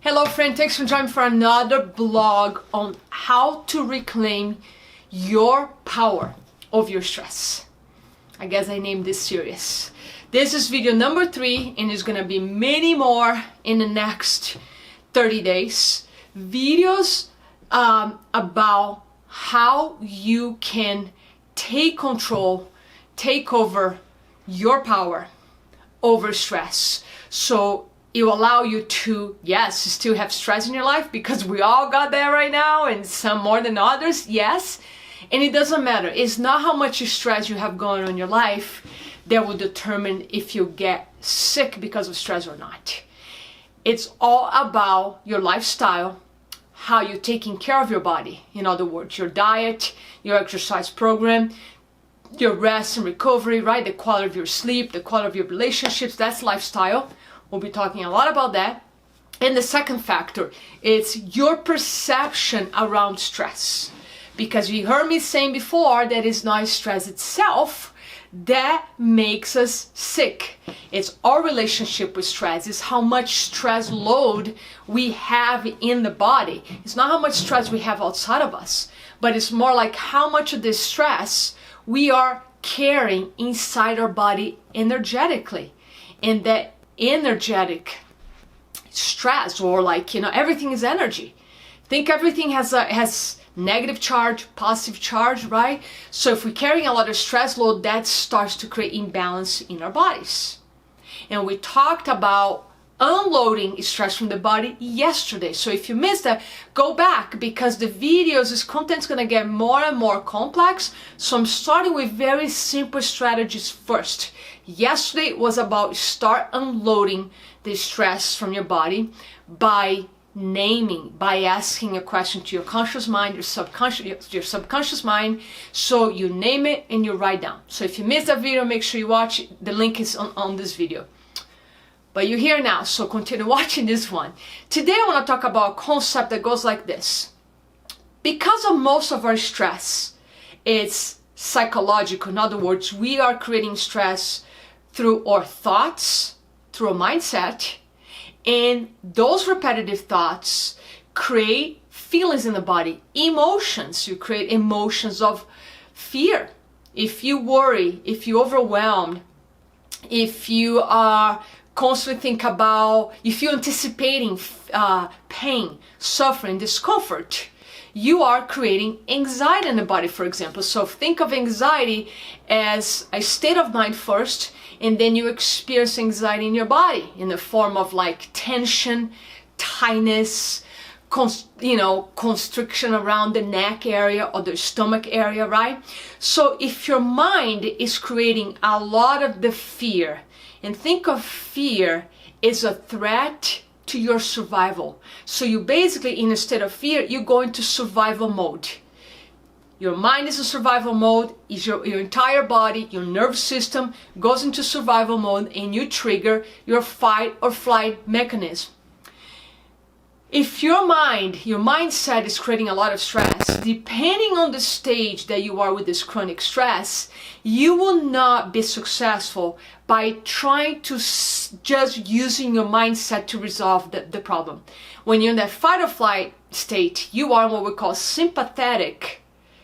Hello friend, thanks for joining for another blog on how to reclaim your power over your stress. I guess I named this series. This is video number 3 and there's gonna be many more in the next 30 days. Videos about how you can take control, take over your power over stress. So it will allow you to, yes, still have stress in your life, because we all got that right now, and some more than others, yes. And it doesn't matter. It's not how much stress you have going on in your life that will determine if you get sick because of stress or not. It's all about your lifestyle, how you're taking care of your body. In other words, your diet, your exercise program, your rest and recovery, right? The quality of your sleep, the quality of your relationships, that's lifestyle. We'll be talking a lot about that. And the second factor, it's your perception around stress. Because you heard me saying before that it's not stress itself that makes us sick. It's our relationship with stress. It's how much stress load we have in the body. It's not how much stress we have outside of us, but it's more like how much of this stress we are carrying inside our body energetically. And that energetic stress, or everything is energy. Think everything has negative charge, positive charge, right? So if we're carrying a lot of stress load, that starts to create imbalance in our bodies. And we talked about unloading stress from the body yesterday. So if you missed that, go back, because the videos, this content's gonna get more and more complex. So I'm starting with very simple strategies first. Yesterday was about start unloading the stress from your body by naming, by asking a question to your conscious mind, your subconscious mind. So you name it and you write down. So if you missed that video, make sure you watch it. The link is on this video. But you're here now, so continue watching this one. Today I want to talk about a concept that goes like this. Because of most of our stress, it's psychological. In other words, we are creating stress through our thoughts, through a mindset, and those repetitive thoughts create feelings in the body, emotions. You create emotions of fear. If you worry, if you're overwhelmed, if you are constantly think about, if you're anticipating pain, suffering, discomfort, you are creating anxiety in the body, for example. So think of anxiety as a state of mind first, and then you experience anxiety in your body in the form of tension, tightness, constriction around the neck area or the stomach area, right? So if your mind is creating a lot of the fear, and think of fear as a threat to your survival. So you basically, in a state of fear, you go into survival mode. Your mind is in survival mode, is your entire body, your nervous system goes into survival mode, and you trigger your fight or flight mechanism. If your mindset is creating a lot of stress, depending on the stage that you are with this chronic stress, you will not be successful by trying to just using your mindset to resolve the problem. When you're in that fight or flight state, you are in what we call sympathetic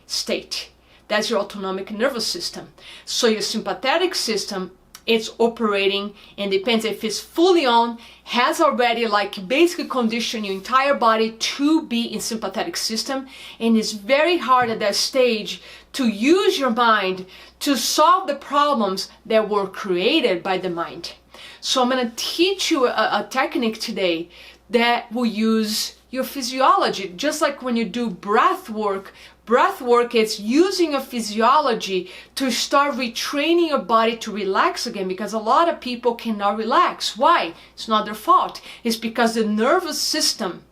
state. That's your autonomic nervous system. So your sympathetic system, it's operating, and depends if it's fully on, has already basically conditioned your entire body to be in sympathetic system, and it's very hard at that stage to use your mind to solve the problems that were created by the mind. So I'm going to teach you a technique today that will use your physiology, just like when you do breath work. Breath work is using your physiology to start retraining your body to relax again, because a lot of people cannot relax. Why? It's not their fault. It's because the nervous system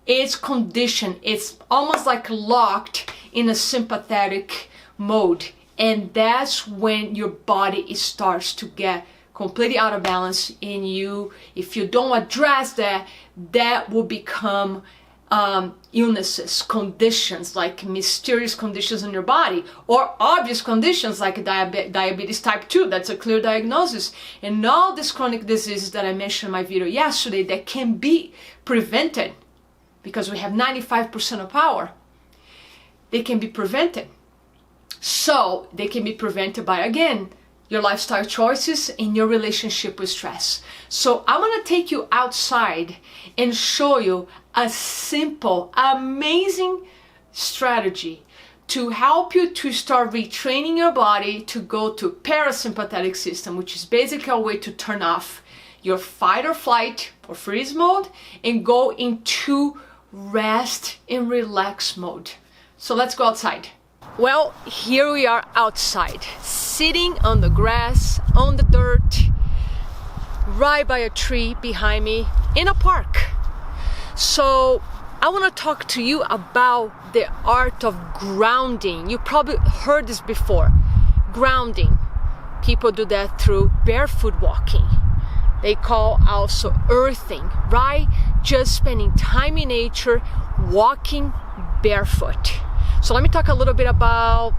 is conditioned. It's almost like locked in a sympathetic mode. And that's when your body starts to get completely out of balance in you. If you don't address that, that will become illnesses, conditions, like mysterious conditions in your body, or obvious conditions like diabetes type 2, that's a clear diagnosis, and all these chronic diseases that I mentioned in my video yesterday that can be prevented because we have 95% of power. They can be prevented. So they can be prevented by, again, your lifestyle choices and your relationship with stress. So I want to take you outside and show you a simple, amazing strategy to help you to start retraining your body to go to parasympathetic system, which is basically a way to turn off your fight or flight or freeze mode and go into rest and relax mode. So let's go outside. Well, here we are outside, sitting on the grass, on the dirt, right by a tree behind me, in a park. So I want to talk to you about the art of grounding. You probably heard this before. Grounding. People do that through barefoot walking. They call also earthing, right? Just spending time in nature, walking barefoot. So let me talk a little bit about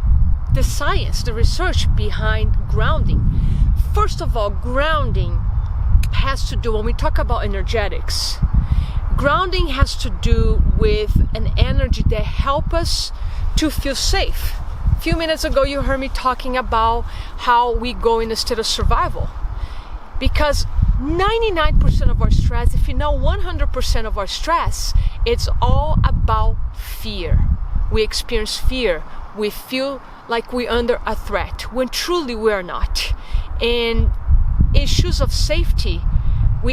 the science, the research behind grounding. First of all, grounding has to do, when we talk about energetics, grounding has to do with an energy that helps us to feel safe. A few minutes ago, you heard me talking about how we go in a state of survival. Because 99% of our stress, if you know 100% of our stress, it's all about fear. We experience fear. We feel like we're under a threat when truly we are not. And issues of safety,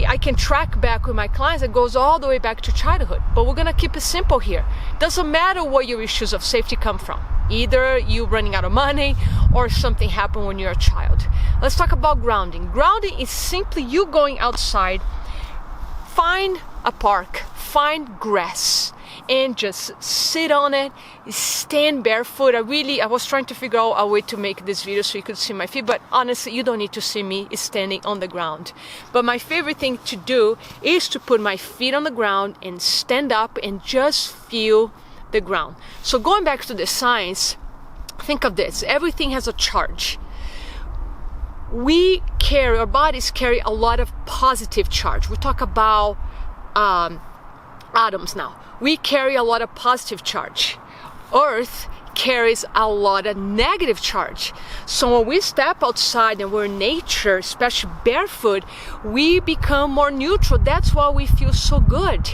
I can track back with my clients. It goes all the way back to childhood. But we're gonna keep it simple here. Doesn't matter where your issues of safety come from. Either you running out of money or something happened when you're a child. Let's talk about grounding. Grounding is simply you going outside, find a park, find grass, and just sit on it, stand barefoot. I was trying to figure out a way to make this video so you could see my feet, but honestly, you don't need to see me standing on the ground. But my favorite thing to do is to put my feet on the ground and stand up and just feel the ground. So going back to the science, think of this. Everything has a charge. Our bodies carry a lot of positive charge. We talk about atoms now. We carry a lot of positive charge. Earth carries a lot of negative charge. So when we step outside and we're in nature, especially barefoot, we become more neutral. That's why we feel so good.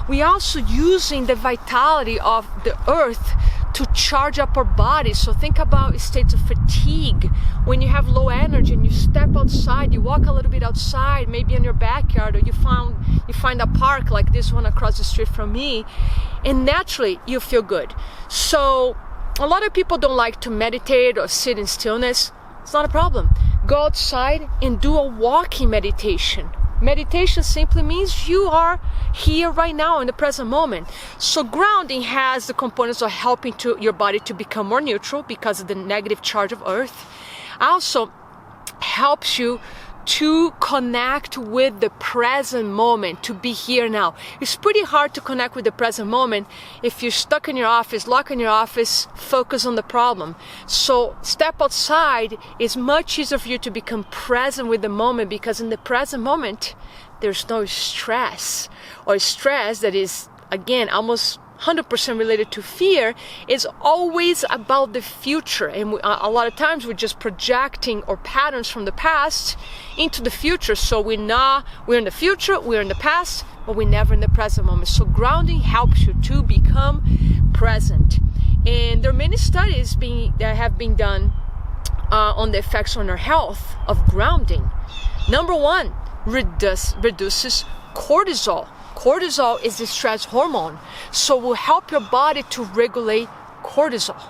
We also using the vitality of the earth to charge up our bodies. So think about states of fatigue. When you have low energy and you step outside, you walk a little bit outside, maybe in your backyard, or you find a park like this one across the street from me, and naturally you feel good. So a lot of people don't like to meditate or sit in stillness. It's not a problem. Go outside and do a walking meditation. Meditation simply means you are here right now in the present moment. So grounding has the components of helping your body to become more neutral because of the negative charge of earth. Also helps you to connect with the present moment, to be here now. It's pretty hard to connect with the present moment if you're stuck in your office, locked in your office, focus on the problem. So step outside is much easier for you to become present with the moment, because in the present moment, there's no stress, or stress that is, again, almost 100% related to fear. Is always about the future, and a lot of times we're just projecting our patterns from the past into the future. So we're in the future, we're in the past, but we're never in the present moment. So grounding helps you to become present. And there are many studies that have been done on the effects on our health of grounding. Number one, reduces cortisol. Cortisol is the stress hormone, so it will help your body to regulate cortisol.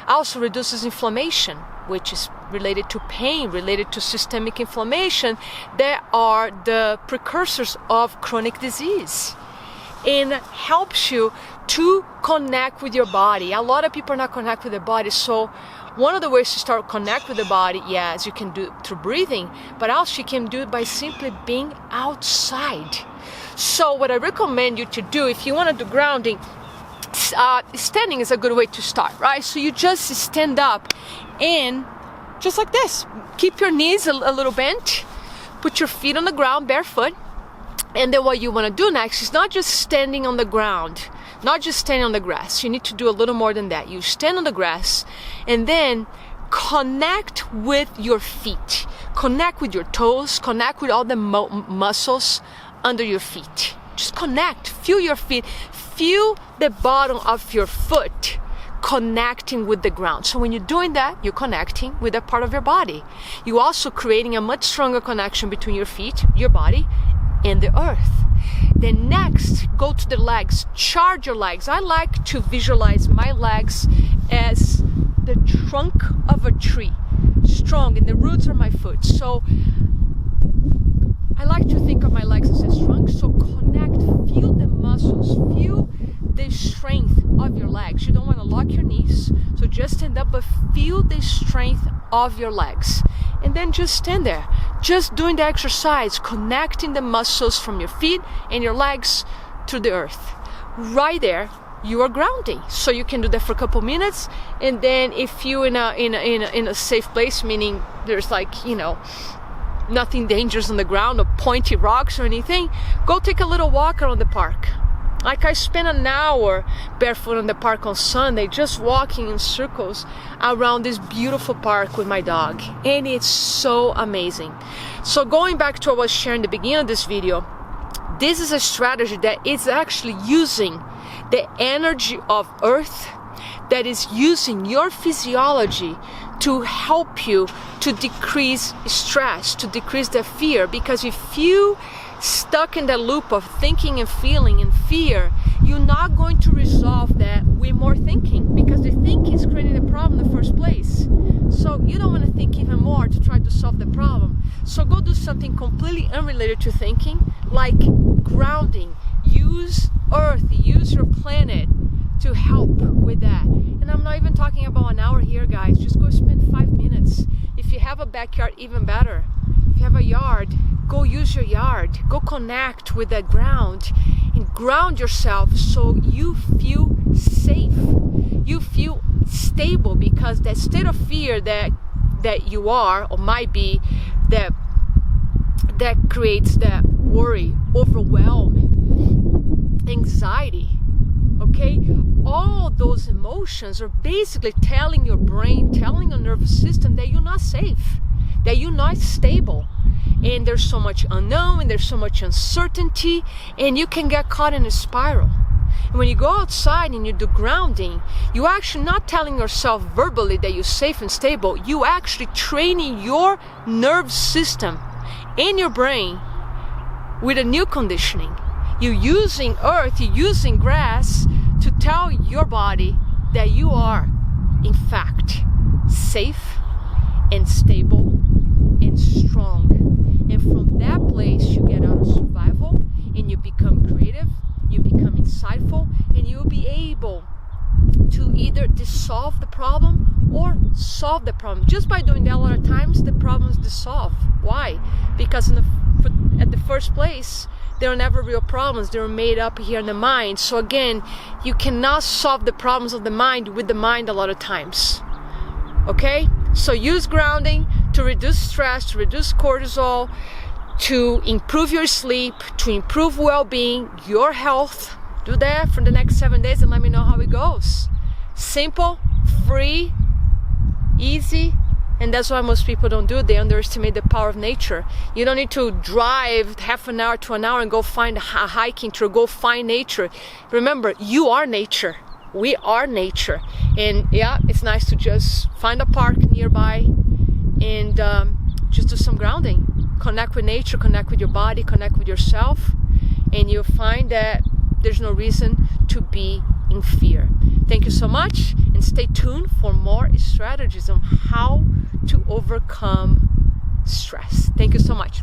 Also reduces inflammation, which is related to pain, related to systemic inflammation, that are the precursors of chronic disease. and helps you to connect with your body. A lot of people are not connected with their body, so one of the ways to start connect with the body, yes, you can do it through breathing, but also you can do it by simply being outside. So what I recommend you to do, if you want to do grounding, standing is a good way to start, right? So you just stand up and just like this, keep your knees a little bent, put your feet on the ground barefoot, and then what you want to do next is not just standing on the ground, not just standing on the grass. You need to do a little more than that. You stand on the grass and then connect with your feet, connect with your toes, connect with all the muscles under your feet. Just connect, feel your feet, feel the bottom of your foot connecting with the ground. So when you're doing that, you're connecting with that part of your body. You're also creating a much stronger connection between your feet, your body, and the earth. Then next, go to the legs, charge your legs. I like to visualize my legs as the trunk of a tree, strong, and the roots are my foot. So I like to think of my legs as a trunk, so connect, feel the muscles, feel the strength of your legs. You don't want to lock your knees, so just stand up, but feel the strength of your legs. And then just stand there, just doing the exercise, connecting the muscles from your feet and your legs to the earth. Right there, you are grounding. So you can do that for a couple minutes, and then if you in a safe place, meaning there's nothing dangerous on the ground or pointy rocks or anything, go take a little walk around the park. Like I spent an hour barefoot in the park on Sunday, just walking in circles around this beautiful park with my dog. And it's so amazing. So going back to what I was sharing at the beginning of this video, this is a strategy that is actually using the energy of Earth, that is using your physiology to help you to decrease stress, to decrease the fear. Because if you stuck in the loop of thinking and feeling and fear, you're not going to resolve that with more thinking, because the thinking is creating the problem in the first place. So you don't want to think even more to try to solve the problem. So go do something completely unrelated to thinking, like grounding. Use Earth, use your planet to help with that. And I'm not even talking about an hour here, guys. Just go spend 5 minutes. If you have a backyard, even better. If you have a yard, go use your yard. Go connect with the ground and ground yourself so you feel safe. You feel stable, because that state of fear that you are or might be, that creates that worry, overwhelm, anxiety. Okay, all those emotions are basically telling your brain, telling your nervous system that you're not safe, that you're not stable, and there's so much unknown and there's so much uncertainty, and you can get caught in a spiral. And when you go outside and you do grounding, you're actually not telling yourself verbally that you're safe and stable. You actually training your nerve system and your brain with a new conditioning. You're using earth, you're using grass to tell your body that you are, in fact, safe and stable and strong. And from that place, you get out of survival and you become creative, you become insightful, and you'll be able to either dissolve the problem or solve the problem. Just by doing that, a lot of times the problem's dissolved. Why? Because at the first place, they were never real problems. They were made up here in the mind. So again, you cannot solve the problems of the mind with the mind a lot of times. Okay? So use grounding to reduce stress, to reduce cortisol, to improve your sleep, to improve well-being, your health. Do that for the next 7 days and let me know how it goes. Simple, free, easy. And that's why most people don't do it. They underestimate the power of nature. You don't need to drive half an hour to an hour and go find a hiking tour, go find nature. Remember, you are nature. We are nature. And yeah, it's nice to just find a park nearby and just do some grounding. Connect with nature, connect with your body, connect with yourself. And you'll find that there's no reason to be in fear. Thank you so much, and stay tuned for more strategies on how to overcome stress. Thank you so much.